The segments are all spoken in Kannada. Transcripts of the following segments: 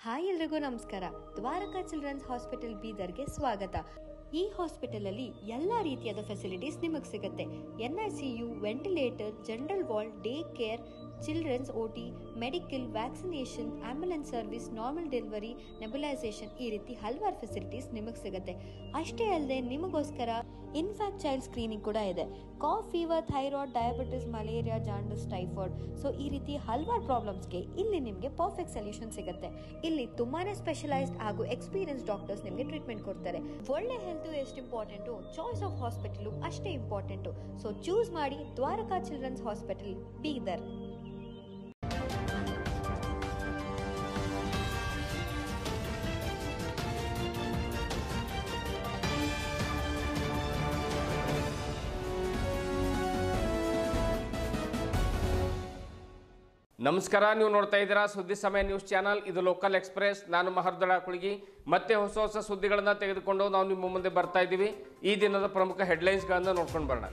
ಹಾಯ್ ಎಲ್ರಿಗೂ ನಮಸ್ಕಾರ. ದ್ವಾರಕಾ ಚಿಲ್ಡ್ರನ್ಸ್ ಹಾಸ್ಪಿಟಲ್ ಬೀದರ್ಗೆ ಸ್ವಾಗತ. ಈ ಹಾಸ್ಪಿಟಲ್ ಅಲ್ಲಿ ಎಲ್ಲ ರೀತಿಯಾದ ಫೆಸಿಲಿಟೀಸ್ ನಿಮಗೆ ಸಿಗುತ್ತೆ. NICU, ventilator, general ward, day care, childrens OT, medical, vaccination, ambulance service, normal delivery, nebulisation, ಈ ರೀತಿ ಹಲವಾರು ಫೆಸಿಲಿಟೀಸ್ ನಿಮಗೆ ಸಿಗುತ್ತೆ. ಅಷ್ಟೇ ಅಲ್ಲದೆ ನಿಮಗೋಸ್ಕರ ಇನ್ಫ್ಯಾಕ್ಟ್ ಚೈಲ್ಡ್ ಸ್ಕ್ರೀನಿಂಗ್ ಕೂಡ ಇದೆ. Cough, fever, thyroid, diabetes, malaria, jaundice, typhoid, so ಈ ರೀತಿ ಹಲವಾರು ಪ್ರಾಬ್ಲಮ್ಸ್ಗೆ ಇಲ್ಲಿ ನಿಮಗೆ ಪರ್ಫೆಕ್ಟ್ ಸೊಲ್ಯೂಷನ್ ಸಿಗುತ್ತೆ. ಇಲ್ಲಿ ತುಂಬಾನೇ ಸ್ಪೆಷಲೈಸ್ಡ್ ಹಾಗೂ ಎಕ್ಸ್ಪೀರಿಯನ್ಸ್ ಡಾಕ್ಟರ್ಸ್ ನಿಮಗೆ ಟ್ರೀಟ್ಮೆಂಟ್ ಕೊಡ್ತಾರೆ. ಒಳ್ಳೆ ಹೆಲ್ತ್ ಎಷ್ಟು ಇಂಪಾರ್ಟೆಂಟು, ಚಾಯ್ಸ್ ಆಫ್ ಹಾಸ್ಪಿಟಲ್ ಅಷ್ಟೇ ಇಂಪಾರ್ಟೆಂಟು. ಸೊ ಚೂಸ್ ಮಾಡಿ ದ್ವಾರಕಾ ಚಿಲ್ಡ್ರನ್ಸ್ ಹಾಸ್ಪಿಟಲ್ ಬೀದರ್. ನಮಸ್ಕಾರ, ನೀವು ನೋಡ್ತಾ ಇದ್ದೀರಾ ಸುದ್ದಿ ಸಮಯ ನ್ಯೂಸ್ ಚಾನಲ್. ಇದು ಲೋಕಲ್ ಎಕ್ಸ್ಪ್ರೆಸ್. ನಾನು ಮಹರ್ದಳ ಕುಳಗಿ. ಮತ್ತೆ ಹೊಸ ಹೊಸ ಸುದ್ದಿಗಳನ್ನು ತೆಗೆದುಕೊಂಡು ನಾವು ನಿಮ್ಮ ಮುಂದೆ ಬರ್ತಾ ಇದ್ದೀವಿ. ಈ ದಿನದ ಪ್ರಮುಖ ಹೆಡ್ಲೈನ್ಸ್ಗಳನ್ನು ನೋಡ್ಕೊಂಡು ಬರೋಣ.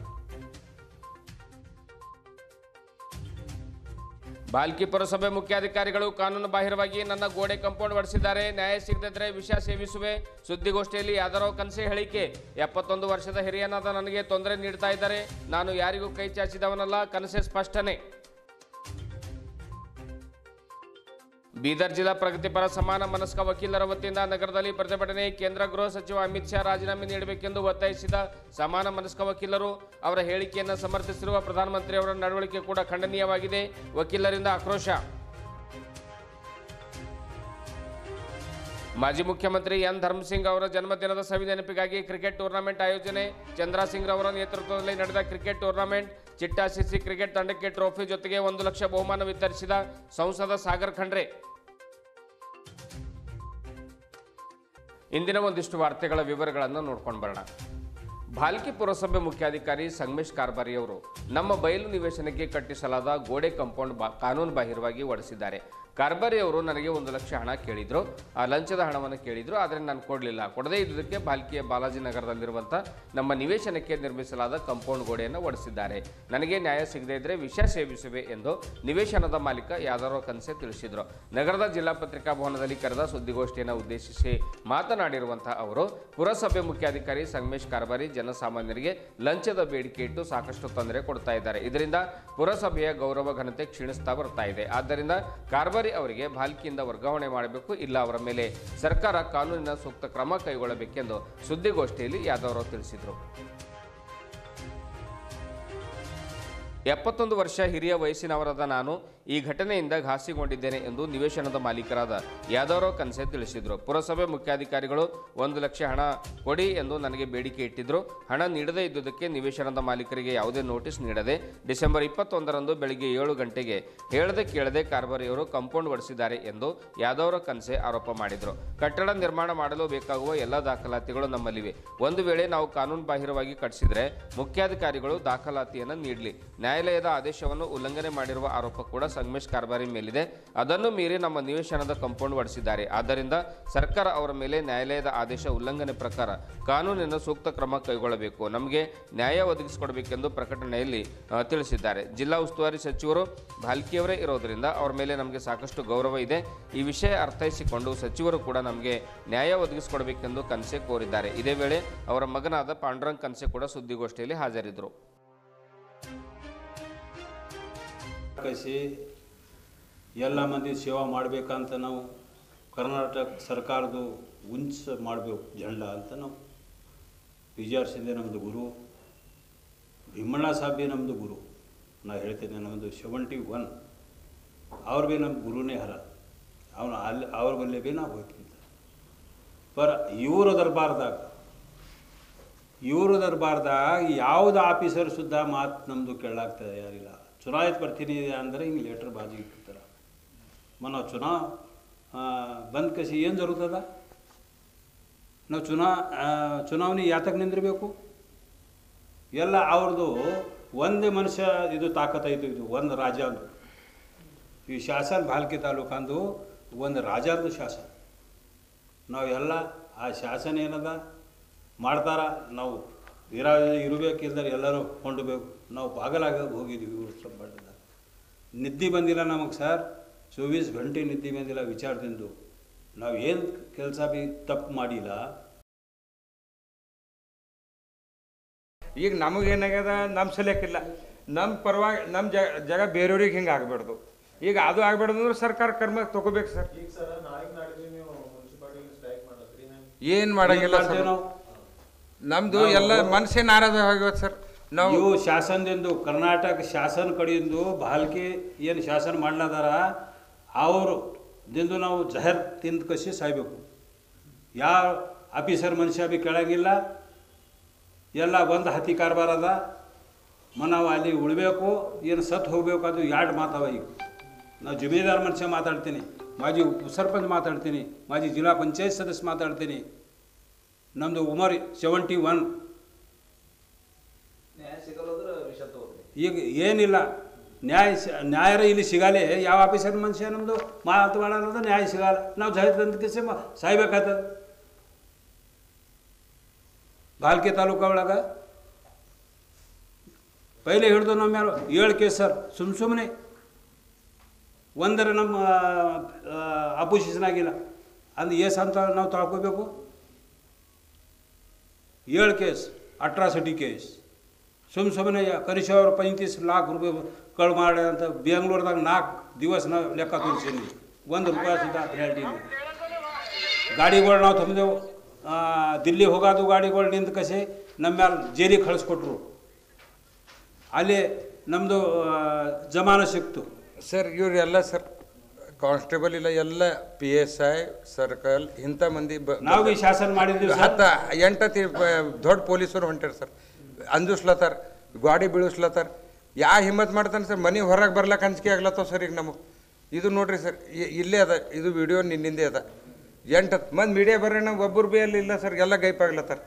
ಬಾಲ್ಕಿ ಪುರಸಭೆ ಮುಖ್ಯಾಧಿಕಾರಿಗಳು ಕಾನೂನು ಬಾಹಿರವಾಗಿ ನನ್ನ ಗೋಡೆ ಕಾಂಪೌಂಡ್ ಒಡೆಸಿದ್ದಾರೆ. ನ್ಯಾಯ ಸಿಗದಿದ್ದರೆ ವಿಷ ಸೇವಿಸುವೆ. ಸುದ್ದಿಗೋಷ್ಠಿಯಲ್ಲಿ ಯಾದರೋ ಕನಸೆ ಹೇಳಿಕೆ. 71 ವರ್ಷದ ಹಿರಿಯನಾದ ನನಗೆ ತೊಂದರೆ ನೀಡ್ತಾ ಇದ್ದಾರೆ. ನಾನು ಯಾರಿಗೂ ಕೈ ಚಾಚಿದವನಲ್ಲ. ಕನಸೆ ಸ್ಪಷ್ಟನೆ. ಬೀದರ್ ಜಿಲ್ಲಾ ಪ್ರಗತಿಪರ ಸಮಾನ ಮನಸ್ಕ ವಕೀಲರ ವತಿಯಿಂದ ನಗರದಲ್ಲಿ ಪ್ರತಿಭಟನೆ. ಕೇಂದ್ರ ಗೃಹ ಸಚಿವ ಅಮಿತ್ ಶಾ ರಾಜೀನಾಮೆ ನೀಡಬೇಕೆಂದು ಒತ್ತಾಯಿಸಿದ ಸಮಾನ ಮನಸ್ಕ ವಕೀಲರು ಅವರ ಹೇಳಿಕೆಯನ್ನು ಸಮರ್ಥಿಸಿರುವ ಪ್ರಧಾನಮಂತ್ರಿ ಅವರ ನಡವಳಿಕೆ ಕೂಡ ಖಂಡನೀಯವಾಗಿದೆ. ವಕೀಲರಿಂದ ಆಕ್ರೋಶ. ಮಾಜಿ ಮುಖ್ಯಮಂತ್ರಿ ಎನ್ ಧರ್ಮಸಿಂಗ್ ಅವರ ಜನ್ಮದಿನದ ಸವಿ ನೆನಪಿಗಾಗಿ ಕ್ರಿಕೆಟ್ ಟೂರ್ನಮೆಂಟ್ ಆಯೋಜನೆ. ಚಂದ್ರ ಸಿಂಗ್ ಅವರ ನೇತೃತ್ವದಲ್ಲಿ ನಡೆದ ಕ್ರಿಕೆಟ್ ಟೂರ್ನಮೆಂಟ್. ಚಿಟ್ಟಾ ಸಿಸಿ ಕ್ರಿಕೆಟ್ ತಂಡಕ್ಕೆ ಟ್ರೋಫಿ ಜೊತೆಗೆ 1 ಲಕ್ಷ ಬಹುಮಾನ ವಿತರಿಸಿದ ಸಂಸದ ಸಾಗರ್ ಖಂಡ್ರೆ. ಇಂದಿನ ಒಂದಿಷ್ಟು ವಾರ್ತೆಗಳ ವಿವರಗಳನ್ನು ನೋಡ್ಕೊಂಡು ಬರೋಣ. ಬಾಲ್ಕಿ ಪುರಸಭೆ ಮುಖ್ಯಾಧಿಕಾರಿ ಸಂಗಮೇಶ್ ಕಾರ್ಬಾರಿ ಅವರು ನಮ್ಮ ಬಯಲು ನಿವೇಶನಕ್ಕೆ ಕಟ್ಟಿಸಲಾದ ಗೋಡೆ ಕಾಂಪೌಂಡ್ ಕಾನೂನು ಬಾಹಿರವಾಗಿ ಒಡೆಸಿದ್ದಾರೆ. ಕಾರ್ಬಾರಿ ಅವರು ನನಗೆ 1 ಲಕ್ಷ ಹಣ ಕೇಳಿದ್ರು. ಆ ಲಂಚದ ಹಣವನ್ನು ಕೇಳಿದ್ರು, ಆದರೆ ನಾನು ಕೊಡಲಿಲ್ಲ. ಕೊಡದೇ ಇದ್ದುದಕ್ಕೆ ಬಾಲ್ಕಿಯ ಬಾಲಾಜಿ ನಗರದಲ್ಲಿರುವಂಥ ನಮ್ಮ ನಿವೇಶನಕ್ಕೆ ನಿರ್ಮಿಸಲಾದ ಕಾಂಪೌಂಡ್ ಗೋಡೆಯನ್ನು ಒಡೆಸಿದ್ದಾರೆ. ನನಗೆ ನ್ಯಾಯ ಸಿಗದೇ ಇದ್ದರೆ ವಿಷ ಸೇವಿಸುವೆ ಎಂದು ನಿವೇಶನದ ಮಾಲೀಕ ಯಾದರೋ ಕನಸೆ ತಿಳಿಸಿದರು. ನಗರದ ಜಿಲ್ಲಾ ಪತ್ರಿಕಾ ಭವನದಲ್ಲಿ ಕರೆದ ಸುದ್ದಿಗೋಷ್ಠಿಯನ್ನು ಉದ್ದೇಶಿಸಿ ಮಾತನಾಡಿರುವಂತಹ ಅವರು ಪುರಸಭೆ ಮುಖ್ಯಾಧಿಕಾರಿ ಸಂಗಮೇಶ್ ಕಾರ್ಬಾರಿ ಜನಸಾಮಾನ್ಯರಿಗೆ ಲಂಚದ ಬೇಡಿಕೆ ಇಟ್ಟು ಸಾಕಷ್ಟು ತೊಂದರೆ ಕೊಡ್ತಾ ಇದ್ದಾರೆ. ಇದರಿಂದ ಪುರಸಭೆಯ ಗೌರವ ಘನತೆ ಕ್ಷೀಣಿಸ್ತಾ ಬರ್ತಾ ಇದೆ. ಆದ್ದರಿಂದ ಕಾರ್ಬಾರಿ ಅವರಿಗೆ ಬಾಲ್ಕಿಯಿಂದ ವರ್ಗಾವಣೆ ಮಾಡಬೇಕು, ಇಲ್ಲ ಅವರ ಮೇಲೆ ಸರ್ಕಾರ ಕಾನೂನಿನ ಸೂಕ್ತ ಕ್ರಮ ಕೈಗೊಳ್ಳಬೇಕೆಂದು ಸುದ್ದಿಗೋಷ್ಠಿಯಲ್ಲಿ ಯಾದವ್ ತಿಳಿಸಿದರು. 71 ವರ್ಷ ಹಿರಿಯ ವಯಸ್ಸಿನವರಾದ ನಾನು ಈ ಘಟನೆಯಿಂದ ಘಾಸಿಗೊಂಡಿದ್ದೇನೆ ಎಂದು ನಿವೇಶನದ ಮಾಲೀಕರಾದ ಯಾದವ್ ಕನಸೆ ತಿಳಿಸಿದರು. ಪುರಸಭೆ ಮುಖ್ಯಾಧಿಕಾರಿಗಳು 1 ಲಕ್ಷ ಹಣ ಕೊಡಿ ಎಂದು ನನಗೆ ಬೇಡಿಕೆ ಇಟ್ಟಿದ್ದರು. ಹಣ ನೀಡದೇ ಇದ್ದುದಕ್ಕೆ ನಿವೇಶನದ ಮಾಲೀಕರಿಗೆ ಯಾವುದೇ ನೋಟಿಸ್ ನೀಡದೆ ಡಿಸೆಂಬರ್ 21ರಂದು ಬೆಳಗ್ಗೆ 7 ಗಂಟೆಗೆ ಹೇಳದೆ ಕೇಳದೆ ಕಾರ್ಬಾರಿಯವರು ಕಾಂಪೌಂಡ್ ಒಡೆಸಿದ್ದಾರೆ ಎಂದು ಯಾದವ್ ಕನಸೆ ಆರೋಪ ಮಾಡಿದರು. ಕಟ್ಟಡ ನಿರ್ಮಾಣ ಮಾಡಲು ಬೇಕಾಗುವ ಎಲ್ಲ ದಾಖಲಾತಿಗಳು ನಮ್ಮಲ್ಲಿವೆ. ಒಂದು ವೇಳೆ ನಾವು ಕಾನೂನು ಬಾಹಿರವಾಗಿ ಕಟ್ಟಿಸಿದರೆ ಮುಖ್ಯಾಧಿಕಾರಿಗಳು ದಾಖಲಾತಿಯನ್ನು ನೀಡಲಿ. ನ್ಯಾಯಾಲಯದ ಆದೇಶವನ್ನು ಉಲ್ಲಂಘನೆ ಮಾಡಿರುವ ಆರೋಪ ಕೂಡ ಸಂಗಮೇಶ್ ಕಾರ್ಬಾರಿ ಮೇಲಿದೆ. ಅದನ್ನು ಮೀರಿ ನಮ್ಮ ನಿವೇಶನದ ಕಾಂಪೌಂಡ್ ಒಡೆಸಿದ್ದಾರೆ. ಆದ್ದರಿಂದ ಸರ್ಕಾರ ಅವರ ಮೇಲೆ ನ್ಯಾಯಾಲಯದ ಆದೇಶ ಉಲ್ಲಂಘನೆ ಪ್ರಕಾರ ಕಾನೂನಿನ ಸೂಕ್ತ ಕ್ರಮ ಕೈಗೊಳ್ಳಬೇಕು, ನಮಗೆ ನ್ಯಾಯ ಒದಗಿಸಿಕೊಡಬೇಕೆಂದು ಪ್ರಕಟಣೆಯಲ್ಲಿ ತಿಳಿಸಿದ್ದಾರೆ. ಜಿಲ್ಲಾ ಉಸ್ತುವಾರಿ ಸಚಿವರು ಬಾಲ್ಕಿಯವರೇ ಇರೋದರಿಂದ ಅವರ ಮೇಲೆ ನಮಗೆ ಸಾಕಷ್ಟು ಗೌರವ ಇದೆ. ಈ ವಿಷಯ ಅರ್ಥೈಸಿಕೊಂಡು ಸಚಿವರು ಕೂಡ ನಮಗೆ ನ್ಯಾಯ ಒದಗಿಸಿಕೊಡಬೇಕೆಂದು ಕನಸೆ ಕೋರಿದ್ದಾರೆ. ಇದೇ ವೇಳೆ ಅವರ ಮಗನಾದ ಪಾಂಡುರಂಗ್ ಕನಸೆ ಕೂಡ ಸುದ್ದಿಗೋಷ್ಠಿಯಲ್ಲಿ ಹಾಜರಿದ್ದರು. ಎಲ್ಲ ಮಂದಿ ಸೇವಾ ಮಾಡಬೇಕಂತ ನಾವು ಕರ್ನಾಟಕ ಸರ್ಕಾರದ್ದು ಉಂಚ ಮಾಡಬೇಕು ಜಂಡ ಅಂತ ನಾವು ವಿಚಾರಿಸಿದೆ. ನಮ್ಮದು ಗುರು ಭೀಮಣ್ಣ ಸಾಹೇಬ್ ಭೀ ನಮ್ಮದು ಗುರು. ನಾನು ಹೇಳ್ತೇನೆ, ನಮ್ಮದು 71 ಅವ್ರು ಭೀ ನಮ್ಮ ಗುರುನೇ ಹರ. ಅವನು ಅಲ್ಲಿ ಅವ್ರ ಬಲ್ಲೇ ಭೀ ನಾವು ಹೋಗ್ತಿದ್ದ. ಪರ ಇವರು ದರ್ಬಾರ್ದಾಗ ಯಾವುದು ಆಫೀಸರ್ ಸುದ್ದ ಮಾತು ನಮ್ಮದು ಕೇಳಾಗ್ತದೆ ಯಾರಿಲ್ಲ. ಚುನಾಯಿತ ಬರ್ತೀನಿ ಅಂದರೆ ಹಿಂಗೆ ಲೆಟ್ರ್ ಬಾಜಿ ಇಟ್ಟಿರ್ತಾರೆ. ನಾವು ಬಂದ್ ಕಸಿ ಏನು ಜరుగుತ್ತದ? ನಾವು ಚುನಾವಣೆ ಯಾತಕ್ಕೆ ನಿಂದಿರಬೇಕು? ಎಲ್ಲ ಅವ್ರದ್ದು ಒಂದೇ ಮನುಷ್ಯ ಇದು ತಾಕತ್ತೈತು. ಇದು ಒಂದು ರಾಜ್ಯದ್ದು ಈ ಶಾಸನ ಬಾಲ್ಕಿ ತಾಲೂಕಂದು ಒಂದು ರಾಜ್ಯದ್ದು ಶಾಸನ. ನಾವು ಎಲ್ಲ ಆ ಶಾಸನ ಏನದ ಮಾಡ್ತಾರ, ನಾವು ಇರಬೇಕಿಲ್ಲದ್ರೆ ಎಲ್ಲರೂ ಕೊಂಡಬೇಕು. ನಾವು ಪಾಗಲಾಗ ಹೋಗಿದ್ದೀವಿ ಇವ್ರು ಸಂಬಂಧದ. ನಿದ್ದೆ ಬಂದಿಲ್ಲ ನಮಗೆ ಸರ್, 24 ಗಂಟೆ ನಿದ್ದೆ ಬಂದಿಲ್ಲ ವಿಚಾರದಿಂದ. ನಾವು ಏನು ಕೆಲಸ ಬಿ ತಪ್ಪು ಮಾಡಿಲ್ಲ. ಈಗ ನಮಗೇನಾಗ್ಯದ, ನಮ್ಮ ಸಲಕ್ಕಿಲ್ಲ, ನಮ್ಮ ಪರವಾಗಿ ನಮ್ಮ ಜಾಗ ಬೇರೆಯವ್ರಿಗೆ ಹಿಂಗೆ ಆಗಬಾರ್ದು. ಈಗ ಅದು ಆಗಬಾರ್ದು ಅಂದ್ರೆ ಸರ್ಕಾರ ಕ್ರಮ ತಗೋಬೇಕು ಸರ್. ಏನು ಮಾಡಂಗಿಲ್ಲ ಸರ್, ನಮ್ಮದು ಎಲ್ಲ ಮನಸ್ಸೇ ನಾರಾಜ ಆಗಿವತ್ತು ಸರ್. ನಾವು ಇವು ಶಾಸನದಿಂದ ಕರ್ನಾಟಕ ಶಾಸನ ಕಡೆಯಿಂದ ಬಾಲ್ಕಿ ಏನು ಶಾಸನ ಮಾಡ್ಲದಾರ ಅವರು ದಿಂದ ನಾವು ಜಹರ್ ತಿಂದು ಕಸಿ ಸಾಯ್ಬೇಕು. ಯಾವ ಆಫೀಸರ್ ಮನುಷ್ಯ ಬಿ ಕೇಳಂಗಿಲ್ಲ, ಎಲ್ಲ ಒಂದು ಹತ್ತಿ ಕಾರ್ಬಾರ ಅದ. ನಾವು ಅಲ್ಲಿ ಉಳ್ಬೇಕು ಏನು ಸತ್ತು ಹೋಗ್ಬೇಕು, ಅದು ಎರಡು ಮಾತವ. ಈಗ ನಾವು ಜಮೀದಾರ್ ಮನುಷ್ಯ ಮಾತಾಡ್ತೀನಿ, ಮಾಜಿ ಸರ್ಪಂಚ್ ಮಾತಾಡ್ತೀನಿ, ಮಾಜಿ ಜಿಲ್ಲಾ ಪಂಚಾಯತ್ ಸದಸ್ಯ ಮಾತಾಡ್ತೀನಿ. ನಮ್ಮದು ಉಮರ್ 71. ಈಗ ಏನಿಲ್ಲ, ನ್ಯಾಯರ ಇಲ್ಲಿ ಸಿಗಲ್ಲ. ಯಾವ ಆಫೀಸರ್ ಮನುಷ್ಯ ನಮ್ಮದು ಮಾತಾಡೋದು ನ್ಯಾಯ ಸಿಗಲ್ಲ. ನಾವು ಜಹದಂತ ಕಿಸಿ ಸಾಯ್ಬೇಕಾಗ್ತದೆ. ಬಾಲ್ಕಿ ತಾಲೂಕು ಒಳಗೆ ಪೈಲೆ ಹಿಡಿದು ನಮ್ಮ ಯಾರು 7 ಕೇಸ್ ಸರ್, ಸುಮ್ಮನೆ ಒಂದರ ನಮ್ಮ ಅಪೋಸಿಷನ್ ಆಗಿಲ್ಲ ಅಂದ್ರೆ ಏಸ್ ಅಂತ ನಾವು ತಳ್ಕೋಬೇಕು. 7 ಕೇಸ್ ಅಟ್ರಾಸಿಟಿ ಕೇಸ್. ಸುಮ್ಮನೆ ಕನಿಷ್ಠ ಅವರು 35 लाख ರೂಪಾಯಿ ಕಳು ಮಾಡಿ ಅಂತ ಬೆಂಗಳೂರದಾಗ 4 ದಿವಸ ನಾವು ಲೆಕ್ಕ ತೋರಿಸೀನಿ. 1 ರೂಪಾಯಿ ಸುದ್ದ ಹೇಳ್ತೀನಿ. ಗಾಡಿಗಳು ನಾವು ತಂದೆವು, ದಿಲ್ಲಿ ಹೋಗೋದು ಗಾಡಿಗಳು ನಿಂತು ಕಸಿ ನಮ್ಮ ಮೇಲೆ ಜೈಲಿಗೆ ಕಳಿಸ್ಕೊಟ್ರು. ಅಲ್ಲಿ ನಮ್ಮದು ಜಮಾನ ಸಿಕ್ತು ಸರ್. ಇವರೆಲ್ಲ ಸರ್ ಕಾನ್ಸ್ಟೇಬಲ್ ಇಲ್ಲ, ಎಲ್ಲ PSI ಸರ್ಕಲ್ ಇಂಥ ಮಂದಿ ನಾವು ಈ ಶಾಸನ ಮಾಡಿದ್ದೀವಿ. 8 ದೊಡ್ಡ ಪೊಲೀಸರು ಹೊಂಟಾರ ಸರ್, ಅಂಜಿಸ್ಲತ್ತಾರ, ಗಾಡಿ ಬೀಳಿಸ್ಲತ್ತಾರ. ಯಾವ ಹಿಮ್ಮತ್ ಮಾಡ್ತಾನೆ ಸರ್, ಮನೆ ಹೊರಗೆ ಬರ್ಲಕ್ಕೆ ಅಂಜಿಕೆ ಆಗ್ಲತ್ತವ ಸರ್. ಈಗ ನಮಗೆ ಇದು ನೋಡ್ರಿ ಸರ್, ಇಲ್ಲೇ ಅದ, ಇದು ವಿಡಿಯೋ ನಿನ್ನಿಂದೆ ಅದ. 8 ಮಂದಿ ಮೀಡಿಯಾ ಬರೋಣ, ಒಬ್ಬರು ಬಿ ಅಲ್ಲಿ ಇಲ್ಲ ಸರ್, ಎಲ್ಲ ಗೈಪ್ ಆಗ್ಲತ್ತಾರ.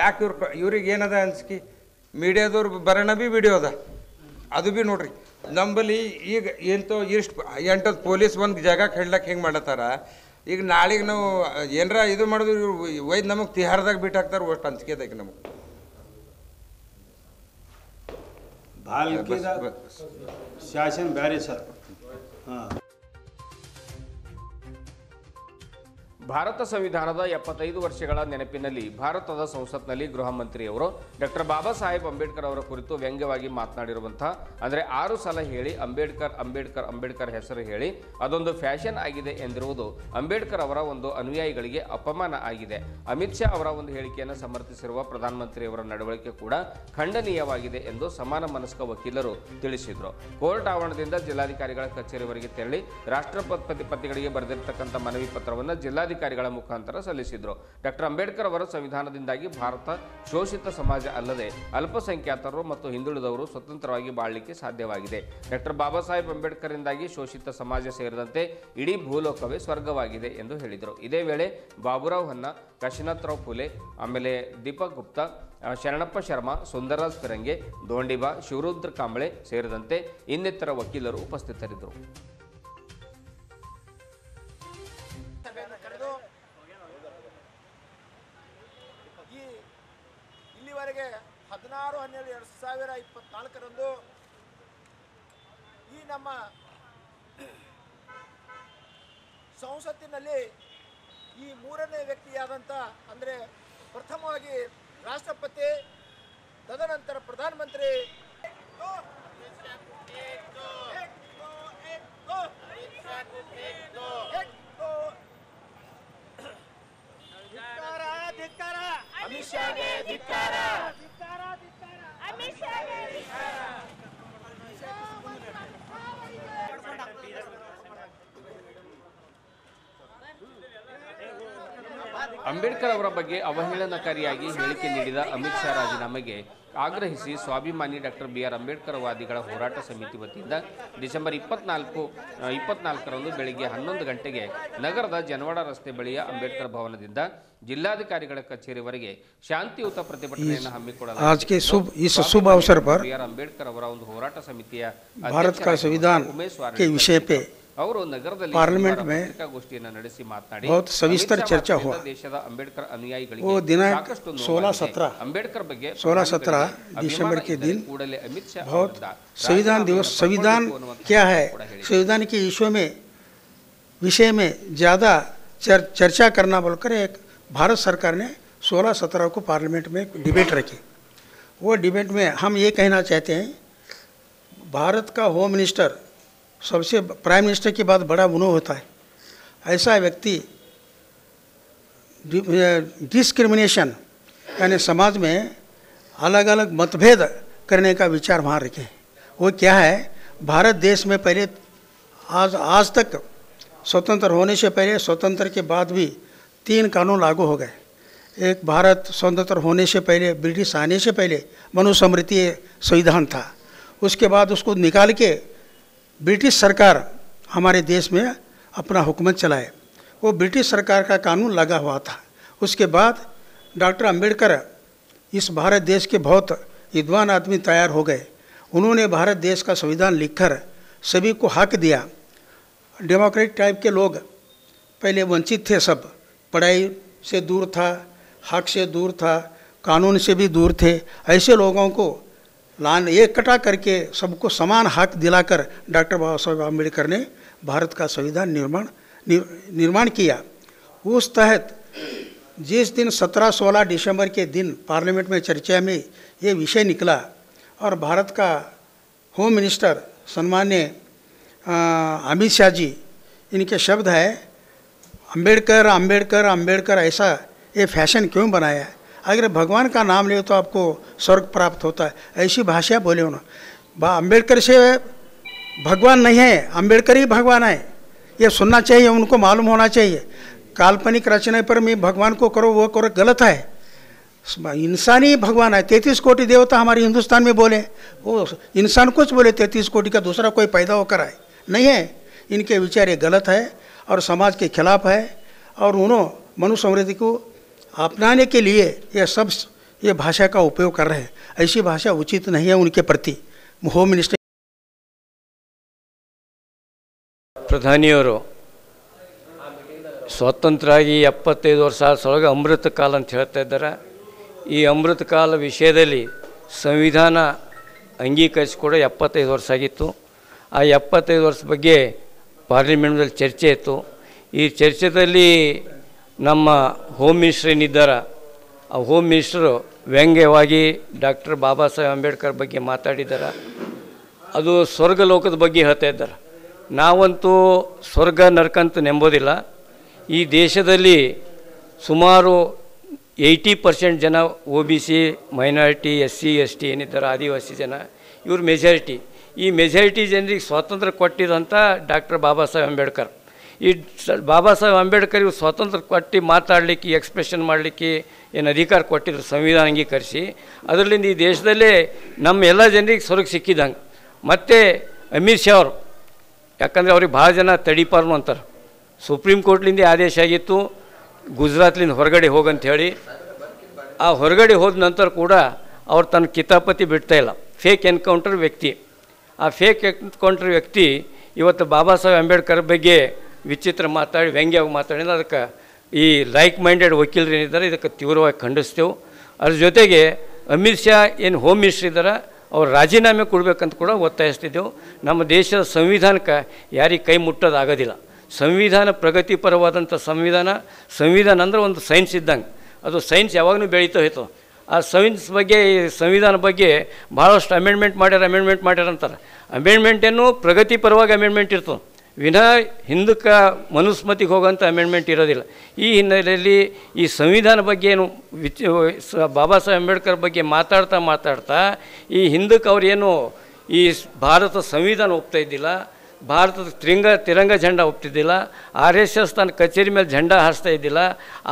ಯಾಕೆ ಇವ್ರಿಗೆ ಏನದ ಅಂಜಿಕೆ? ಮೀಡಿಯಾದವ್ರು ಬರೋಣ ಬಿ ವಿಡಿಯೋ ಅದ, ಅದು ಬಿ ನೋಡ್ರಿ. ನಂಬಲ್ಲಿ ಈಗ ಎಂತೋ ಇಷ್ಟು 8 ಪೊಲೀಸ್ ಒಂದು ಜಾಗಕ್ಕೆ ಹಿಡ್ಲಕ್ಕೆ ಹೆಂಗೆ ಮಾಡತ್ತಾರ. ಈಗ ನಾಳೆಗೆ ನಾವು ಏನರ ಇದು ಮಾಡೋದು, ಒಯ್ದು ನಮಗೆ ತಿಹಾರದಾಗ ಬಿಟ್ಟು ಹಾಕ್ತಾರೆ. ಅಷ್ಟು ಅಂಜಿಕೆದಾಗ ನಮಗೆ. ಬಾಲ್ಕಿದ ಶಾಸನ ಬೇರೆ ಸರ್. ಹಾಂ, ಭಾರತ ಸಂವಿಧಾನದ 75 ವರ್ಷಗಳ ನೆನಪಿನಲ್ಲಿ ಭಾರತದ ಸಂಸತ್ನಲ್ಲಿ ಗೃಹ ಮಂತ್ರಿಯವರು ಡಾಕ್ಟರ್ ಬಾಬಾ ಸಾಹೇಬ್ ಅಂಬೇಡ್ಕರ್ ಅವರ ಕುರಿತು ವ್ಯಂಗ್ಯವಾಗಿ ಮಾತನಾಡಿರುವಂತಹ, ಅಂದರೆ 6 ಸಲ ಹೇಳಿ ಅಂಬೇಡ್ಕರ್ ಅಂಬೇಡ್ಕರ್ ಅಂಬೇಡ್ಕರ್ ಹೆಸರು ಹೇಳಿ ಅದೊಂದು ಫ್ಯಾಷನ್ ಆಗಿದೆ ಎಂದಿರುವುದು ಅಂಬೇಡ್ಕರ್ ಅವರ ಒಂದು ಅನುಯಾಯಿಗಳಿಗೆ ಅಪಮಾನ ಆಗಿದೆ. ಅಮಿತ್ ಶಾ ಅವರ ಒಂದು ಹೇಳಿಕೆಯನ್ನು ಸಮರ್ಥಿಸಿರುವ ಪ್ರಧಾನಮಂತ್ರಿಯವರ ನಡವಳಿಕೆ ಕೂಡ ಖಂಡನೀಯವಾಗಿದೆ ಎಂದು ಸಮಾನ ಮನಸ್ಕ ವಕೀಲರು ತಿಳಿಸಿದರು. ಕೋರ್ಟ್ ಆವರಣದಿಂದ ಜಿಲ್ಲಾಧಿಕಾರಿಗಳ ಕಚೇರಿವರೆಗೆ ತೆರಳಿ ರಾಷ್ಟ್ರಪತಿಗಳಿಗೆ ಬರೆದಿರತಕ್ಕಂಥ ಮನವಿ ಪತ್ರವನ್ನು ಜಿಲ್ಲಾಧಿಕಾರಿಗಳ ಮುಖಾಂತರ ಸಲ್ಲಿಸಿದರು. ಡಾಕ್ಟರ್ ಅಂಬೇಡ್ಕರ್ ಅವರ ಸಂವಿಧಾನದಿಂದಾಗಿ ಭಾರತ ಶೋಷಿತ ಸಮಾಜ ಅಲ್ಲದೆ ಅಲ್ಪಸಂಖ್ಯಾತರು ಮತ್ತು ಹಿಂದುಳಿದವರು ಸ್ವತಂತ್ರವಾಗಿ ಬಾಳಲಿಕ್ಕೆ ಸಾಧ್ಯವಾಗಿದೆ. ಡಾಕ್ಟರ್ ಬಾಬಾ ಸಾಹೇಬ್ ಅಂಬೇಡ್ಕರ್ ಇಂದಾಗಿ ಶೋಷಿತ ಸಮಾಜ ಸೇರಿದಂತೆ ಇಡೀ ಭೂಲೋಕವೇ ಸ್ವರ್ಗವಾಗಿದೆ ಎಂದು ಹೇಳಿದರು. ಇದೇ ವೇಳೆ ಬಾಬುರಾವ್ ಹನ್ನ, ಕಾಶಿನಾಥರಾವ್ ಫುಲೆ, ಆಮೇಲೆ ದೀಪಕ್ ಗುಪ್ತಾ, ಶರಣಪ್ಪ ಶರ್ಮಾ, ಸುಂದರರಾಜ್ ಫಿರಂಗೆ, ದೋಂಡಿಬಾ, ಶಿವರುದ್ರ ಕಾಂಬಳೆ ಸೇರಿದಂತೆ ಇನ್ನಿತರ ವಕೀಲರು ಉಪಸ್ಥಿತರಿದ್ದರು. ಇಲ್ಲಿವರೆಗೆ 16/12/2024 ಈ ನಮ್ಮ ಸಂಸತ್ತಿನಲ್ಲಿ ಈ 3ನೇ ವ್ಯಕ್ತಿಯಾದಂಥ, ಅಂದರೆ ಪ್ರಥಮವಾಗಿ ರಾಷ್ಟ್ರಪತಿ, ತದನಂತರ ಪ್ರಧಾನಮಂತ್ರಿ, ಅಮಿತ್ ಶಾಗೆ ಧಿಕ್ಕಾರ, ಅಮಿತ್ ಶಾಗೆ ಧಿಕ್ಕಾರ. ಅಂಬೇಡ್ಕರ್ ಅವರ ಬಗ್ಗೆ ಅವಹೇಳನಕಾರಿಯಾಗಿ ಹೇಳಿಕೆ ನೀಡಿದ ಅಮಿತ್ ಶಾ ರಾಜೀನಾಮೆಗೆ ಆಗ್ರಹಿಸಿ ಸ್ವಾಭಿಮಾನಿ ಡಾಕ್ಟರ್ BR ಅಂಬೇಡ್ಕರ್ ವಾದಿಗಳ ಹೋರಾಟ ಸಮಿತಿ ವತಿಯಿಂದ ಡಿಸೆಂಬರ್ 24ರಂದು ಬೆಳಗ್ಗೆ 11 ಗಂಟೆಗೆ ನಗರದ ಜನವಾಡ ರಸ್ತೆ ಬಳಿಯ ಅಂಬೇಡ್ಕರ್ ಭವನದಿಂದ जिलाधिकारिಗಳ ಕಚೇರಿವರೆಗೆ ಶಾಂತಿಯುತ ಪ್ರತಿಭಟನೆಯನ್ನು ಹಮ್ಮಿಕೊಳ್ಳಲಾಗಿದೆ। आज के शुभ अवसर पर BR ಅಂಬೇಡ್ಕರ್ ಅವರ ಒಂದು ಹೋರಾಟ ಸಮಿತಿಯ भारत का संविधान के विषय पे ಅವರು ನಗರದಲ್ಲಿ पार्लियामेंट में ಪತ್ರಿಕಾಗೋಷ್ಠಿಯನ್ನು ನಡೆಸಿ ಮಾತನಾಡಿ बहुत सविस्तर चर्चा हुआ। ದೇಶದ ಅಂಬೇಡ್ಕರ್ ಅನುಯಾಯಿಗಳಿಗೆ वो दिनांक 16-17 ಅಂಬೇಡ್ಕರ್ ಬಗ್ಗೆ 16-17 दिसंबर के दिन ಕೂಡಲೇ ಅಮಿತ್ ಶಾ बहुत संविधान दिवस, संविधान क्या है, संविधान के विषय में ज़्यादा चर्चा करना बोलकर एक भारत सरकार ने 16-17 को पार्लियामेंट में डिबेट रखी। वो डिबेट में हम ये कहना चाहते हैं, भारत का होम मिनिस्टर सबसे प्राइम मिनिस्टर के बाद बड़ा मुनो होता है। ऐसा व्यक्ति डिस्क्रिमिनेशन यानी समाज में अलग अलग मतभेद करने का विचार वहाँ रखे। वो क्या है, भारत देश में पहले आज तक स्वतंत्र होने से पहले, स्वतंत्र के बाद भी 3 कानून लागू हो गए। एक भारत स्वतंत्र होने से पहले, ब्रिटिश आने से पहले मनुस्मृति संविधान था। उसके बाद उसको निकाल के ब्रिटिश सरकार हमारे देश में अपना हुकूमत चलाए। वो ब्रिटिश सरकार का कानून लगा हुआ था। उसके बाद डॉक्टर अंबेडकर इस भारत देश के बहुत विद्वान आदमी तैयार हो गए। उन्होंने भारत देश का संविधान लिखकर सभी को हक दिया। डेमोक्रेटिक टाइप के लोग पहले वंचित थे, सब पढ़ाई से दूर था, हक से दूर था, कानून से भी दूर थे। ऐसे लोगों को इकट्ठा करके सबको समान हक दिलाकर डॉक्टर बाबा साहेब अम्बेडकर ने भारत का संविधान निर्माण किया। उस तहत जिस दिन 17-16 दिसंबर के दिन पार्लियामेंट में चर्चा में ये विषय निकला और भारत का होम मिनिस्टर सम्मान्य अमित शाह जी, इनके शब्द है अंबेडकर अंबेडकर अंबेडकर, ऐसा ये फैशन क्यों बनाया है? अगर भगवान का नाम ले तो आपको स्वर्ग प्राप्त होता है, ऐसी भाषा बोले उन्होंने। अंबेडकर से भगवान नहीं है, अंबेडकर ही भगवान है, ये सुनना चाहिए, उनको मालूम होना चाहिए। काल्पनिक रचना पर मैं भगवान को करो वो करो, गलत है। इंसान ही भगवान है। 33 कोटि देवता हमारे हिंदुस्तान में बोले, वो इंसान कुछ बोले 33 कोटि का दूसरा कोई पैदा होकर आए नहीं है। इनके विचार ये गलत है और समाज के खिलाफ है और उन्होंने मनुस्मृति को अपनाने के लिए ये भाषा का उपयोग कर रहे हैं। ऐसी भाषा उचित नहीं है उनके प्रति। होम मिनिस्टर ಪ್ರಧಾನಿಯವರು ಸ್ವಾತಂತ್ರ್ಯ ಆಗಿ 75 ವರ್ಷ ಆದೊಳಗೆ ಅಮೃತ ಕಾಲ ಅಂತ ಹೇಳ್ತಾ ಇದ್ದಾರೆ. ಈ ಅಮೃತ ಕಾಲ ವಿಷಯದಲ್ಲಿ ಸಂವಿಧಾನ ಅಂಗೀಕರಿಸಿಕೊಡ 75 ವರ್ಷ ಆಗಿತ್ತು. ಆ 75 ವರ್ಷ ಬಗ್ಗೆ ಪಾರ್ಲಿಮೆಂಟ್ನಲ್ಲಿ ಚರ್ಚೆ ಇತ್ತು. ಈ ಚರ್ಚೆಯಲ್ಲಿ ನಮ್ಮ ಹೋಮ್ ಮಿನಿಸ್ಟರ್ ಏನಿದ್ದಾರೆ, ಆ home minister ವ್ಯಂಗ್ಯವಾಗಿ doctor Baba Saheb Ambedkar ಬಗ್ಗೆ ಮಾತಾಡಿದ್ದಾರೆ. ಅದು ಸ್ವರ್ಗ ಲೋಕದ ಬಗ್ಗೆ ಹೇಳ್ತಾ ಇದ್ದಾರೆ. ನಾವಂತೂ ಸ್ವರ್ಗ ನರಕಂತ ನೆಂಬೋದಿಲ್ಲ. ಈ ದೇಶದಲ್ಲಿ ಸುಮಾರು 80% ಜನ OBC, ಮೈನಾರಿಟಿ, SC, ST ಏನಿದ್ದಾರೆ, ಆದಿವಾಸಿ ಜನ, ಇವರು ಮೆಜಾರಿಟಿ. ಈ ಮೆಜಾರಿಟಿ ಜನರಿಗೆ ಸ್ವಾತಂತ್ರ್ಯ ಕೊಟ್ಟಿದಂಥ ಡಾಕ್ಟರ್ ಬಾಬಾ ಸಾಹೇಬ್ ಅಂಬೇಡ್ಕರ್. ಈ ಬಾಬಾ ಸಾಹೇಬ್ ಅಂಬೇಡ್ಕರ್ ಇವರು ಸ್ವಾತಂತ್ರ್ಯ ಕೊಟ್ಟು ಮಾತಾಡಲಿಕ್ಕೆ, ಎಕ್ಸ್ಪ್ರೆಷನ್ ಮಾಡಲಿಕ್ಕೆ ಏನು ಅಧಿಕಾರ ಕೊಟ್ಟಿದ್ರು ಸಂವಿಧಾನ ಅಂಗೀಕರಿಸಿ. ಅದರಲ್ಲಿಂದ ಈ ದೇಶದಲ್ಲೇ ನಮ್ಮ ಎಲ್ಲ ಜನರಿಗೆ ಸ್ವರ್ಗ ಸಿಕ್ಕಿದಂಗೆ. ಮತ್ತು ಅಮಿತ್ ಶಾ ಅವರು, ಯಾಕಂದರೆ ಅವ್ರಿಗೆ ಭಾಳ ಜನ ತಡಿಪಾರ್ನು ಅಂತಾರೆ. ಸುಪ್ರೀಂ ಕೋರ್ಟ್ಲಿಂದ ಆದೇಶ ಆಗಿತ್ತು ಗುಜರಾತ್ಲಿಂದ ಹೊರಗಡೆ ಹೋಗಂತ ಹೇಳಿ. ಆ ಹೊರಗಡೆ ಹೋದ ನಂತರ ಕೂಡ ಅವ್ರು ತನ್ನ ಕಿತಾಪತಿ ಬಿಡ್ತಾಯಿಲ್ಲ. ಫೇಕ್ ಎನ್ಕೌಂಟರ್ ವ್ಯಕ್ತಿ. ಆ ಫೇಕ್ ಎನ್ಕೌಂಟರ್ ವ್ಯಕ್ತಿ ಇವತ್ತು ಬಾಬಾ ಸಾಹೇಬ್ ಅಂಬೇಡ್ಕರ್ ಬಗ್ಗೆ ವಿಚಿತ್ರ ಮಾತಾಡಿ ವ್ಯಂಗ್ಯವಾಗಿ ಮಾತಾಡಿದ. ಅದಕ್ಕೆ ಈ ಲೈಕ್ ಮೈಂಡೆಡ್ ವಕೀಲರು ಏನಿದ್ದಾರೆ ಇದಕ್ಕೆ ತೀವ್ರವಾಗಿ ಖಂಡಿಸ್ತೇವೆ. ಅದ್ರ ಜೊತೆಗೆ ಅಮಿತ್ ಶಾ ಏನು ಹೋಮ್ ಮಿನಿಸ್ಟರ್ ಇದ್ದಾರೆ ಅವ್ರು ರಾಜೀನಾಮೆ ಕೊಡಬೇಕಂತ ಕೂಡ ಒತ್ತಾಯಿಸ್ತಿದ್ದೆವು. ನಮ್ಮ ದೇಶದ ಸಂವಿಧಾನಕ್ಕೆ ಯಾರಿಗೆ ಕೈ ಮುಟ್ಟೋದಾಗೋದಿಲ್ಲ. ಸಂವಿಧಾನ ಪ್ರಗತಿಪರವಾದಂಥ ಸಂವಿಧಾನ ಅಂದರೆ ಒಂದು ಸೈನ್ಸ್ ಇದ್ದಂಗೆ. ಅದು ಸೈನ್ಸ್ ಯಾವಾಗಲೂ ಬೆಳೀತಾ ಹೋಯ್ತು. ಆ ಸೈನ್ಸ್ ಬಗ್ಗೆ, ಸಂವಿಧಾನ ಬಗ್ಗೆ ಭಾಳಷ್ಟು ಅಮೆಂಡ್ಮೆಂಟ್ ಮಾಡ್ಯಾರ ಅಂತಾರೆ. ಅಮೆಂಡ್ಮೆಂಟ್ ಏನು ಪ್ರಗತಿಪರವಾಗಿ ಅಮೆಂಡ್ಮೆಂಟ್ ಇರ್ತದೆ, ವಿನಃ ಹಿಂದಕ್ಕೆ ಮನುಸ್ಮತಿಗೆ ಹೋಗೋಂಥ ಅಮೆಂಡ್ಮೆಂಟ್ ಇರೋದಿಲ್ಲ. ಈ ಹಿನ್ನೆಲೆಯಲ್ಲಿ ಈ ಸಂವಿಧಾನ ಬಗ್ಗೆ ಏನು ಬಾಬಾ ಸಾಹೇಬ್ ಅಂಬೇಡ್ಕರ್ ಬಗ್ಗೆ ಮಾತಾಡ್ತಾ ಈ ಹಿಂದಕ್ಕೆ ಅವ್ರೇನು ಈ ಭಾರತ ಸಂವಿಧಾನ ಒಪ್ತಾ ಇದ್ದಿಲ್ಲ, ಭಾರತದ ತಿರಂಗ ಝಂಡ ಒಪ್ತಿದ್ದಿಲ್ಲ, RSS ತನ್ನ ಕಚೇರಿ ಮೇಲೆ ಝಂಡಾ ಹಾರಿಸ್ತಾ ಇದ್ದಿಲ್ಲ.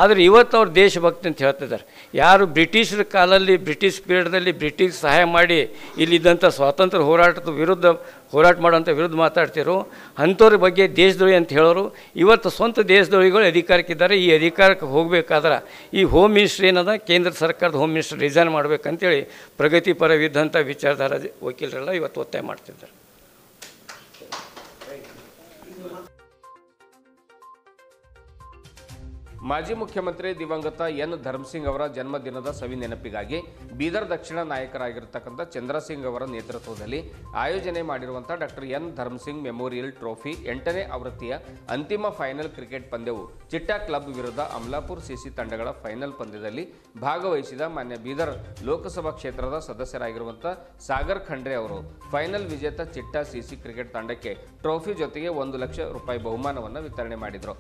ಆದರೆ ಇವತ್ತು ಅವ್ರು ದೇಶಭಕ್ತಿ ಅಂತ ಹೇಳ್ತಿದ್ದಾರೆ. ಯಾರು ಬ್ರಿಟಿಷರ ಕಾಲದಲ್ಲಿ, ಬ್ರಿಟಿಷ್ ಪೀರಿಯಡ್ದಲ್ಲಿ ಬ್ರಿಟಿಷ್ ಸಹಾಯ ಮಾಡಿ ಇಲ್ಲಿದ್ದಂಥ ಸ್ವಾತಂತ್ರ್ಯ ಹೋರಾಟ ಮಾಡೋಂಥ ವಿರುದ್ಧ ಮಾತಾಡ್ತಿರೋ ಅಂಥವ್ರ ಬಗ್ಗೆ ದೇಶದ್ರೋಹಿ ಅಂತ ಹೇಳೋರು ಇವತ್ತು ಸ್ವಂತ ದೇಶದ್ರೋಹಿಗಳು ಅಧಿಕಾರಕ್ಕಿದ್ದಾರೆ. ಈ ಅಧಿಕಾರಕ್ಕೆ ಹೋಗಬೇಕಾದ್ರೆ ಈ ಹೋಮ್ ಮಿನಿಸ್ಟ್ರಿ ಏನದ, ಕೇಂದ್ರ ಸರ್ಕಾರದ ಹೋಮ್ ಮಿನಿಸ್ಟರ್ ರಿಸೈನ್ ಮಾಡಬೇಕಂತೇಳಿ ಪ್ರಗತಿಪರವಿದ್ದಂಥ ವಿಚಾರಧಾರ ವಕೀಲರೆಲ್ಲ ಇವತ್ತು ಒತ್ತಾಯ ಮಾಡ್ತಿದ್ದಾರೆ. ಮಾಜಿ ಮುಖ್ಯಮಂತ್ರಿ ದಿವಂಗತ ಎನ್ ಧರ್ಮಸಿಂಗ್ ಅವರ ಜನ್ಮದಿನದ ಸವಿ ನೆನಪಿಗಾಗಿ ಬೀದರ್ ದಕ್ಷಿಣ ನಾಯಕರಾಗಿರತಕ್ಕಂಥ ಚಂದ್ರಸಿಂಗ್ ಅವರ ನೇತೃತ್ವದಲ್ಲಿ ಆಯೋಜನೆ ಮಾಡಿರುವಂಥ doctor N Dharam Singh memorial trophy 8ನೇ ಆವೃತ್ತಿಯ ಅಂತಿಮ ಫೈನಲ್ ಕ್ರಿಕೆಟ್ ಪಂದ್ಯವು ಚಿಟ್ಟಾ ಕ್ಲಬ್ ವಿರುದ್ಧ ಅಮಲಾಪುರ್ ಸಿಸಿ ತಂಡಗಳ ಫೈನಲ್ ಪಂದ್ಯದಲ್ಲಿ ಭಾಗವಹಿಸಿದ ಮಾನ್ಯ ಬೀದರ್ ಲೋಕಸಭಾ ಕ್ಷೇತ್ರದ ಸದಸ್ಯರಾಗಿರುವಂಥ ಸಾಗರ್ ಖಂಡ್ರೆ ಅವರು ಫೈನಲ್ ವಿಜೇತ ಚಿಟ್ಟಾ ಸಿಸಿ ಕ್ರಿಕೆಟ್ ತಂಡಕ್ಕೆ ಟ್ರೋಫಿ ಜೊತೆಗೆ 1 ಲಕ್ಷ ರೂಪಾಯಿ ಬಹುಮಾನವನ್ನು ವಿತರಣೆ ಮಾಡಿದರು.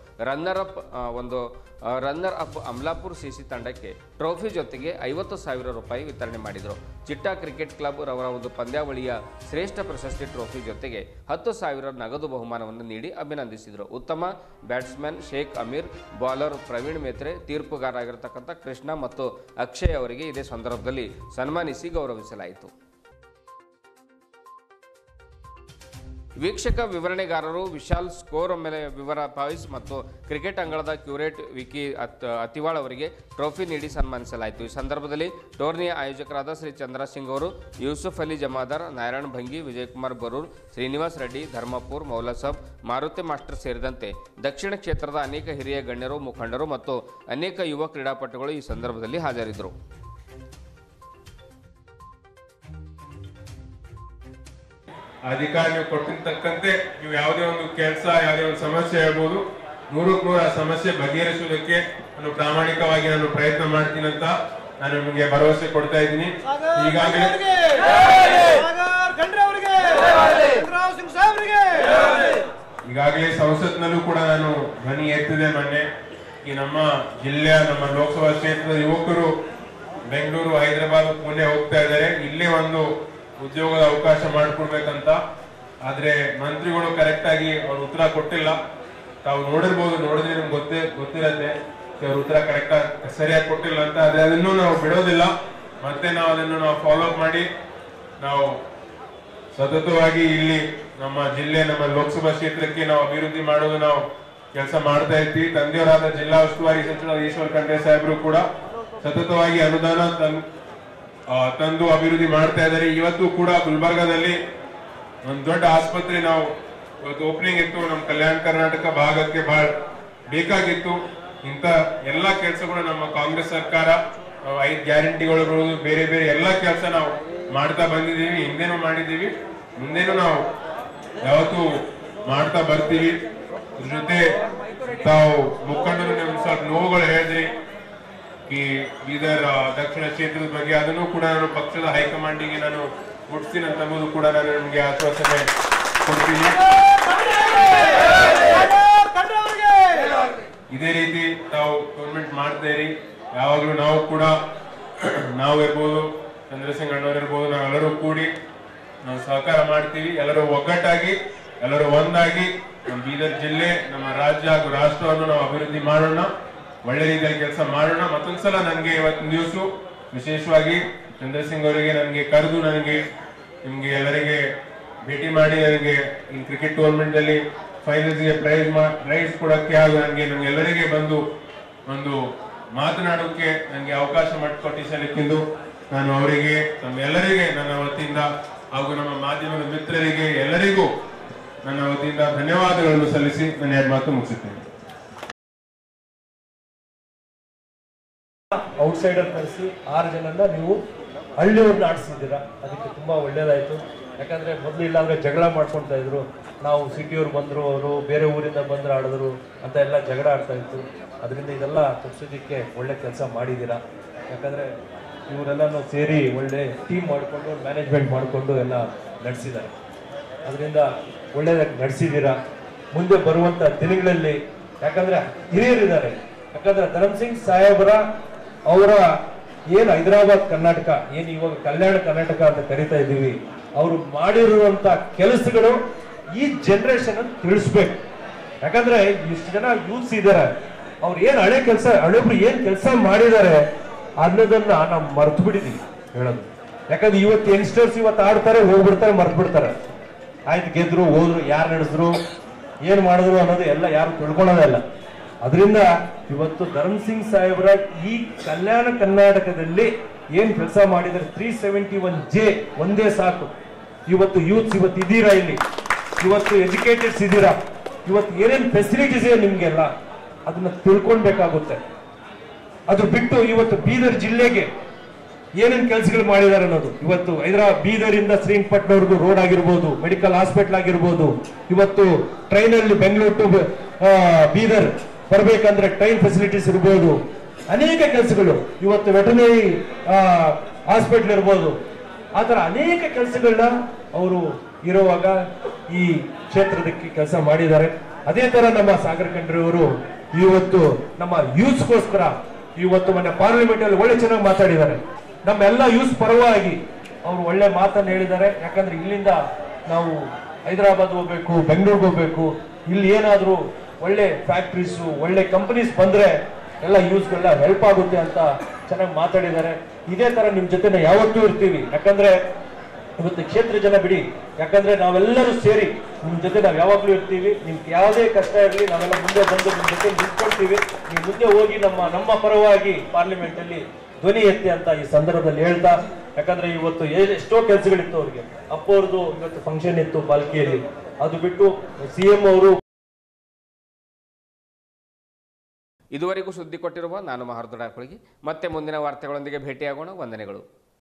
ರನ್ನರ್ ಅಪ್ ಅಮಲಾಪುರ್ ಸಿಸಿ ತಂಡಕ್ಕೆ ಟ್ರೋಫಿ ಜೊತೆಗೆ 50,000 ರೂಪಾಯಿ ವಿತರಣೆ ಮಾಡಿದರು. ಚಿಟ್ಟಾ ಕ್ರಿಕೆಟ್ ಕ್ಲಬ್ ರವರ ಒಂದು ಪಂದ್ಯಾವಳಿಯ ಶ್ರೇಷ್ಠ ಪ್ರಶಸ್ತಿ ಟ್ರೋಫಿ ಜೊತೆಗೆ 10,000 ನಗದು ಬಹುಮಾನವನ್ನು ನೀಡಿ ಅಭಿನಂದಿಸಿದರು. ಉತ್ತಮ ಬ್ಯಾಟ್ಸ್ಮನ್ ಶೇಖ್ ಅಮೀರ್, ಬೌಲರ್ ಪ್ರವೀಣ್ ಮೇತ್ರೆ, ತೀರ್ಪುಗಾರರಾಗಿರತಕ್ಕಂಥ ಕೃಷ್ಣ ಮತ್ತು ಅಕ್ಷಯ್ ಅವರಿಗೆ ಇದೇ ಸಂದರ್ಭದಲ್ಲಿ ಸನ್ಮಾನಿಸಿ ಗೌರವಿಸಲಾಯಿತು. ವೀಕ್ಷಕ ವಿವರಣೆಗಾರರು ವಿಶಾಲ್ ಸ್ಕೋರ್ ಮೇಲೆ ವಿವರ ಪಾಯಿಸ್ ಮತ್ತು ಕ್ರಿಕೆಟ್ ಅಂಗಳದ ಕ್ಯೂರೇಟ್ ವಿಕಿ ಅತಿವಾಳ್ ಅವರಿಗೆ ಟ್ರೋಫಿ ನೀಡಿ ಸನ್ಮಾನಿಸಲಾಯಿತು. ಈ ಸಂದರ್ಭದಲ್ಲಿ ಟೂರ್ನಿಯ ಆಯೋಜಕರಾದ ಶ್ರೀ ಚಂದ್ರಸಿಂಗ್ ಅವರು, ಯೂಸುಫ್ ಅಲಿ ಜಮಾದಾರ್, ನಾರಾಯಣ್ ಭಂಗಿ, ವಿಜಯಕುಮಾರ್ ಬರೂರ್, ಶ್ರೀನಿವಾಸ್ ರೆಡ್ಡಿ, ಧರ್ಮಪುರ್, ಮೌಲಾಸಾಬ್, ಮಾರುತಿ ಮಾಸ್ಟರ್ ಸೇರಿದಂತೆ ದಕ್ಷಿಣ ಕ್ಷೇತ್ರದ ಅನೇಕ ಹಿರಿಯ ಗಣ್ಯರು, ಮುಖಂಡರು ಮತ್ತು ಅನೇಕ ಯುವ ಕ್ರೀಡಾಪಟುಗಳು ಈ ಸಂದರ್ಭದಲ್ಲಿ ಹಾಜರಿದ್ದರು. ಅಧಿಕಾರ ನೀವು ಕೊಟ್ಟಿರ್ತಕ್ಕಂತೆ ನೀವು ಯಾವುದೇ ಒಂದು ಕೆಲಸ, ಯಾವುದೇ ಒಂದು ಸಮಸ್ಯೆ ಹೇಳ್ಬೋದು, 100ಕ್ಕೆ 100 ಆ ಸಮಸ್ಯೆ ಬಗೆಹರಿಸುವುದಕ್ಕೆ ನಾನು ಪ್ರಾಮಾಣಿಕವಾಗಿ ಪ್ರಯತ್ನ ಮಾಡ್ತೀನಿ ಅಂತ ನಾನು ನಿಮಗೆ ಭರವಸೆ ಕೊಡ್ತಾ ಇದ್ದೀನಿ. ಈಗಾಗಲೇ ಸಂಸತ್ನಲ್ಲೂ ಕೂಡ ನಾನು ಧ್ವನಿ ಎತ್ತಿದೆ. ಮೊನ್ನೆ ಈ ನಮ್ಮ ಜಿಲ್ಲೆಯ, ನಮ್ಮ ಲೋಕಸಭಾ ಕ್ಷೇತ್ರದ ಯುವಕರು ಬೆಂಗಳೂರು, ಹೈದರಾಬಾದ್, ಪುಣೆ ಹೋಗ್ತಾ ಇದ್ದಾರೆ, ಇಲ್ಲೇ ಒಂದು ಉದ್ಯೋಗದ ಅವಕಾಶ ಮಾಡಿಕೊಡ್ಬೇಕಂತ. ಆದ್ರೆ ಮಂತ್ರಿಗಳು ಕರೆಕ್ಟ್ ಆಗಿ ಅವ್ರು ಉತ್ತರ ಕೊಟ್ಟಿಲ್ಲ. ತಾವು ನೋಡಿರ್ಬೋದು, ನೋಡಿದ್ರೆ ನಿಮ್ಗೆ ಗೊತ್ತಿರತ್ತೆ ಅವ್ರ ಉತ್ತರ ಕರೆಕ್ಟ್ ಸರಿಯಾಗಿ ಕೊಟ್ಟಿಲ್ಲ ಅಂತ. ಆದ್ರೆ ಅದನ್ನು ನಾವು ಬಿಡೋದಿಲ್ಲ, ಮತ್ತೆ ನಾವು ಅದನ್ನು ಫಾಲೋ ಅಪ್ ಮಾಡಿ ನಾವು ಸತತವಾಗಿ ಇಲ್ಲಿ ನಮ್ಮ ಜಿಲ್ಲೆ, ನಮ್ಮ ಲೋಕಸಭಾ ಕ್ಷೇತ್ರಕ್ಕೆ ನಾವು ಅಭಿವೃದ್ಧಿ ಮಾಡೋದು ನಾವು ಕೆಲಸ ಮಾಡ್ತಾ ಇರ್ತೀವಿ. ತಂದೆಯವರಾದ ಜಿಲ್ಲಾ ಉಸ್ತುವಾರಿ ಸಚಿವ ಈಶ್ವರ್ ಖಂಡ್ರೆ ಸಾಹೇಬರು ಕೂಡ ಸತತವಾಗಿ ಅನುದಾನ ತಂದು ಅಭಿವೃದ್ಧಿ ಮಾಡ್ತಾ ಇದ್ದಾರೆ. ಇವತ್ತು ಕೂಡ ಗುಲ್ಬರ್ಗಾದಲ್ಲಿ ಒಂದು ದೊಡ್ಡ ಆಸ್ಪತ್ರೆ ನಾವು ಇವತ್ತು ಓಪನಿಂಗ್ ಇತ್ತು. ನಮ್ಮ ಕಲ್ಯಾಣ ಕರ್ನಾಟಕ ಭಾಗಕ್ಕೆ ಬಹಳ ಬೇಕಾಗಿತ್ತು. ಇಂಥ ಎಲ್ಲಾ ಕೆಲಸಗಳು ನಮ್ಮ ಕಾಂಗ್ರೆಸ್ ಸರ್ಕಾರ 5 ಗ್ಯಾರಂಟಿಗಳು, ಬೇರೆ ಬೇರೆ ಎಲ್ಲಾ ಕೆಲಸ ನಾವು ಮಾಡ್ತಾ ಬಂದಿದ್ದೀವಿ. ಹಿಂದೆನೂ ಮಾಡಿದ್ದೀವಿ, ಮುಂದೇನು ನಾವು ಯಾವತ್ತು ಮಾಡ್ತಾ ಬರ್ತೀವಿ. ಇದ್ರ ಜೊತೆ ತಾವು ಮುಖಂಡರು ನಿಮ್ಗೆ ಸ್ವಲ್ಪ ನೋವುಗಳು ಹೇಳಿದ್ರಿ ಈ ಬೀದರ್ ದಕ್ಷಿಣ ಕ್ಷೇತ್ರದ ಬಗ್ಗೆ. ಅದನ್ನು ಕೂಡ ನಾನು ಪಕ್ಷದ ಹೈಕಮಾಂಡಿಗೆ ನಾನು ಮುಟ್ಟಿಸ್ತೀನಿ ಅಂತ ಅನ್ನೋದು ಕೂಡ ನಾನು ನಿಮಗೆ ಆಶ್ವಾಸನೆ ಕೊಡ್ತೀನಿ. ಇದೇ ರೀತಿ ತಾವು ಗೌರ್ಮೆಂಟ್ ಮಾಡ್ತಾ ಇರಿ. ಯಾವಾಗಲೂ ನಾವು ಕೂಡ, ನಾವು ಇರ್ಬೋದು, ಚಂದ್ರಸಿಂಗ್ ಅಣ್ಣವ್ರು ಇರ್ಬೋದು, ನಾವೆಲ್ಲರೂ ಕೂಡಿ ನಾವು ಸಹಕಾರ ಮಾಡ್ತೀವಿ. ಎಲ್ಲರೂ ಒಗ್ಗಟ್ಟಾಗಿ, ಎಲ್ಲರೂ ಒಂದಾಗಿ ನಮ್ಮ ಬೀದರ್ ಜಿಲ್ಲೆ, ನಮ್ಮ ರಾಜ್ಯ ಹಾಗೂ ರಾಷ್ಟ್ರವನ್ನು ನಾವು ಅಭಿವೃದ್ಧಿ ಮಾಡೋಣ, ಒಳ್ಳೆ ರೀತಿಯಲ್ಲಿ ಕೆಲಸ ಮಾಡೋಣ. ಮತ್ತೊಂದ್ಸಲ ನನಗೆ ಇವತ್ತಿನ ದಿವಸ ವಿಶೇಷವಾಗಿ ಚಂದ್ರಸಿಂಗ್ ಅವರಿಗೆ ನನಗೆ ಕರೆದು ನಿಮ್ಗೆ ಎಲ್ಲರಿಗೆ ಭೇಟಿ ಮಾಡಿ ನನಗೆ ಈ ಕ್ರಿಕೆಟ್ ಟೂರ್ನಮೆಂಟ್ ಅಲ್ಲಿ ಫೈನಲ್ಸ್ಗೆ ಪ್ರೈಸ್ ಕೊಡಕ್ಕೆ ಹಾಗೂ ನಮ್ಗೆಲ್ಲರಿಗೆ ಬಂದು ಒಂದು ಮಾತನಾಡೋಕೆ ನನಗೆ ಅವಕಾಶ ಮಾಡಿಕೊಟ್ಟಿಸಲಿಕ್ಕಿಂದು ನಾನು ಅವರಿಗೆ, ನಮ್ಮೆಲ್ಲರಿಗೆ ನನ್ನ ವತಿಯಿಂದ ಹಾಗೂ ನಮ್ಮ ಮಾಧ್ಯಮದ ಮಿತ್ರರಿಗೆ ಎಲ್ಲರಿಗೂ ನನ್ನ ವತಿಯಿಂದ ಧನ್ಯವಾದಗಳನ್ನು ಸಲ್ಲಿಸಿ ನನ್ನ 2 ಮಾತು ಮುಗಿಸುತ್ತೇನೆ. ಔಟ್ಸೈಡರ್ ಕಳಿಸಿ 6 ಜನನ್ನ ನೀವು ಹಳ್ಳಿಯವ್ರನ್ನ ಆಡಿಸಿದ್ದೀರಾ. ಅದಕ್ಕೆ ತುಂಬಾ ಒಳ್ಳೇದಾಯ್ತು. ಯಾಕಂದ್ರೆ ಮೊದಲು ಇಲ್ಲಾಂದ್ರೆ ಜಗಳ ಮಾಡ್ಕೊಳ್ತಾ ಇದ್ರು. ನಾವು ಸಿಟಿಯವ್ರು ಬಂದ್ರು, ಅವರು ಬೇರೆ ಊರಿಂದ ಬಂದ್ರು ಆಡಿದ್ರು ಅಂತ ಎಲ್ಲ ಜಗಳ ಆಡ್ತಾ ಇತ್ತು. ಅದರಿಂದ ಇದೆಲ್ಲ ತಪ್ಪಿಸೋದಕ್ಕೆ ಒಳ್ಳೆ ಕೆಲಸ ಮಾಡಿದ್ದೀರಾ. ಯಾಕಂದ್ರೆ ಇವರೆಲ್ಲನೂ ಸೇರಿ ಒಳ್ಳೆ ಟೀಮ್ ಮಾಡಿಕೊಂಡು ಮ್ಯಾನೇಜ್ಮೆಂಟ್ ಮಾಡಿಕೊಂಡು ಎಲ್ಲ ನಡೆಸಿದ್ದಾರೆ. ಅದರಿಂದ ಒಳ್ಳೆದಾಗಿ ನಡೆಸಿದ್ದೀರಾ. ಮುಂದೆ ಬರುವಂತ ದಿನಗಳಲ್ಲಿ ಯಾಕಂದ್ರೆ ಹಿರಿಯರಿದ್ದಾರೆ. ಯಾಕಂದ್ರೆ ಧರ್ಮಸಿಂಗ್ ಸಾಹೇಬರ ಅವರ ಏನು ಹೈದರಾಬಾದ್ ಕರ್ನಾಟಕ, ಏನು ಇವಾಗ ಕಲ್ಯಾಣ ಕರ್ನಾಟಕ ಅಂತ ಕರಿತಾ ಇದ್ದೀವಿ, ಅವರು ಮಾಡಿರುವಂತ ಕೆಲಸಗಳು ಈ ಜನರೇಷನ್ ಅನ್ನು ತಿಳಿಸ್ಬೇಕು. ಯಾಕಂದ್ರೆ ಇಷ್ಟು ಜನ ಯೂತ್ಸ್ ಇದ್ದಾರೆ, ಅವ್ರು ಏನ್ ಹಳೆಬ್ರು ಏನ್ ಕೆಲಸ ಮಾಡಿದ್ದಾರೆ ಅನ್ನೋದನ್ನ ನಾವು ಮರ್ತು ಬಿಟ್ಟಿದೀವಿ ಹೇಳೋದು. ಯಾಕಂದ್ರೆ ಇವತ್ತು ಯಂಗ್ಸ್ಟರ್ಸ್ ಇವತ್ತು ಆಡ್ತಾರೆ, ಹೋಗ್ಬಿಡ್ತಾರೆ, ಮರ್ತು ಬಿಡ್ತಾರೆ. ಆಯ್ತು, ಗೆದ್ರು, ಹೋದ್ರು, ಯಾರು ನಡೆಸಿದ್ರು, ಏನ್ ಮಾಡಿದ್ರು ಅನ್ನೋದು ಎಲ್ಲ ಯಾರು ತಿಳ್ಕೊಳ್ಳೋದೇ ಇಲ್ಲ. ಅದರಿಂದ ಇವತ್ತು ಧರ್ಮಸಿಂಗ್ ಸಾಹೇಬ್ರ ಈ ಕಲ್ಯಾಣ ಕರ್ನಾಟಕದಲ್ಲಿ ಏನ್ ಕೆಲಸ ಮಾಡಿದ್ರೆ 371J ಒಂದೇ ಸಾಕು. ಇವತ್ತು ಯೂತ್ಸ್ ಇವತ್ತು ಇದ್ದೀರಾ, ಇಲ್ಲಿ ಇವತ್ತು ಎಜುಕೇಟೆಡ್ಸ್ ಇದ್ದೀರಾ, ಇವತ್ತು ಏನೇನು ಫೆಸಿಲಿಟೀಸ್ ಇದೆ ನಿಮ್ಗೆಲ್ಲ ಅದನ್ನ ತಿಳ್ಕೊಳ್ಬೇಕಾಗುತ್ತೆ. ಅದು ಬಿಟ್ಟು ಇವತ್ತು ಬೀದರ್ ಜಿಲ್ಲೆಗೆ ಏನೇನು ಕೆಲಸಗಳು ಮಾಡಿದ್ದಾರೆ ಅನ್ನೋದು, ಇವತ್ತು ಬೀದರಿಂದ ಶ್ರೀರಂಗಪಟ್ಟಣವರೆಗೂ ರೋಡ್ ಆಗಿರ್ಬೋದು, ಮೆಡಿಕಲ್ ಹಾಸ್ಪಿಟಲ್ ಆಗಿರ್ಬೋದು, ಇವತ್ತು ಟ್ರೈನ್ ಅಲ್ಲಿ ಬೆಂಗಳೂರು ಟು ಬೀದರ್ ಬರ್ಬೇಕಂದ್ರೆ ಟ್ರೈನ್ ಫೆಸಿಲಿಟೀಸ್ ಇರ್ಬೋದು, ಅನೇಕ ಕೆಲಸಗಳು, ಇವತ್ತು ವೆಟರ್ನರಿ ಹಾಸ್ಪಿಟಲ್ ಇರ್ಬೋದು, ಆ ತರ ಅನೇಕ ಕೆಲಸಗಳನ್ನ ಅವರು ಇರುವಾಗ ಈ ಕ್ಷೇತ್ರದಕ್ಕೆ ಕೆಲಸ ಮಾಡಿದ್ದಾರೆ. ಅದೇ ತರ ನಮ್ಮ ಸಾಗರ್ ಖಂಡ್ರೆ ಅವರು ಇವತ್ತು ನಮ್ಮ ಯೂತ್ಸ್ಗೋಸ್ಕರ ಇವತ್ತು ಮೊನ್ನೆ ಪಾರ್ಲಿಮೆಂಟ್ ಅಲ್ಲಿ ಒಳ್ಳೆ ಚೆನ್ನಾಗಿ ಮಾತಾಡಿದ್ದಾರೆ. ನಮ್ಮೆಲ್ಲ ಯೂತ್ ಪರವಾಗಿ ಅವರು ಒಳ್ಳೆ ಮಾತನ್ನು ಹೇಳಿದ್ದಾರೆ. ಯಾಕಂದ್ರೆ ಇಲ್ಲಿಂದ ನಾವು ಹೈದರಾಬಾದ್ ಹೋಗ್ಬೇಕು, ಬೆಂಗಳೂರಿಗೆ ಹೋಗ್ಬೇಕು, ಇಲ್ಲಿ ಏನಾದರೂ ಒಳ್ಳೆ ಫ್ಯಾಕ್ಟ್ರೀಸ್ ಒಳ್ಳೆ ಕಂಪನೀಸ್ ಬಂದ್ರೆ ಎಲ್ಲ ಯೂಸ್ಗೆಲ್ಲ ಹೆಲ್ಪ್ ಆಗುತ್ತೆ ಅಂತ ಚೆನ್ನಾಗಿ ಮಾತಾಡಿದ್ದಾರೆ. ಇದೇ ತರ ನಿಮ್ ಜೊತೆ ಯಾವತ್ತೂ ಇರ್ತೀವಿ. ಯಾಕಂದ್ರೆ ಇವತ್ತು ಕ್ಷೇತ್ರ ಜನ ಬಿಡಿ, ಯಾಕಂದ್ರೆ ನಾವೆಲ್ಲರೂ ಸೇರಿ ನಿಮ್ ಜೊತೆ ನಾವು ಯಾವಾಗ್ಲೂ ಇರ್ತೀವಿ. ನಿಮ್ಗೆ ಯಾವುದೇ ಕಷ್ಟ ಇರಲಿ ನಾವೆಲ್ಲ ಮುಂದೆ ಬಂದು ನಿಮ್ ಜೊತೆ ನಿಂತ್ಕೊಳ್ತೀವಿ. ನೀವು ಮುಂದೆ ಹೋಗಿ ನಮ್ಮ ಪರವಾಗಿ ಪಾರ್ಲಿಮೆಂಟ್ ಅಲ್ಲಿ ಧ್ವನಿ ಎತ್ತಿ ಅಂತ ಈ ಸಂದರ್ಭದಲ್ಲಿ ಹೇಳ್ತಾ, ಯಾಕಂದ್ರೆ ಇವತ್ತು ಎಷ್ಟೋ ಕೆಲಸಗಳಿತ್ತು ಅವ್ರಿಗೆ. ಅಪ್ಪವ್ರದ್ದು ಇವತ್ತು ಫಂಕ್ಷನ್ ಇತ್ತು ಪಾಲ್ಕಿಯಲ್ಲಿ, ಅದು ಬಿಟ್ಟು CM ಅವರು. ಇದುವರೆಗೂ ಸುದ್ದಿ ಕೊಟ್ಟಿರುವ ನಾನು ಮಹರ್ದೊಡಾಕೊಳಗಿ. ಮತ್ತೆ ಮುಂದಿನ ವಾರ್ತೆಗಳೊಂದಿಗೆ ಭೇಟಿಯಾಗೋಣ. ವಂದನೆಗಳು.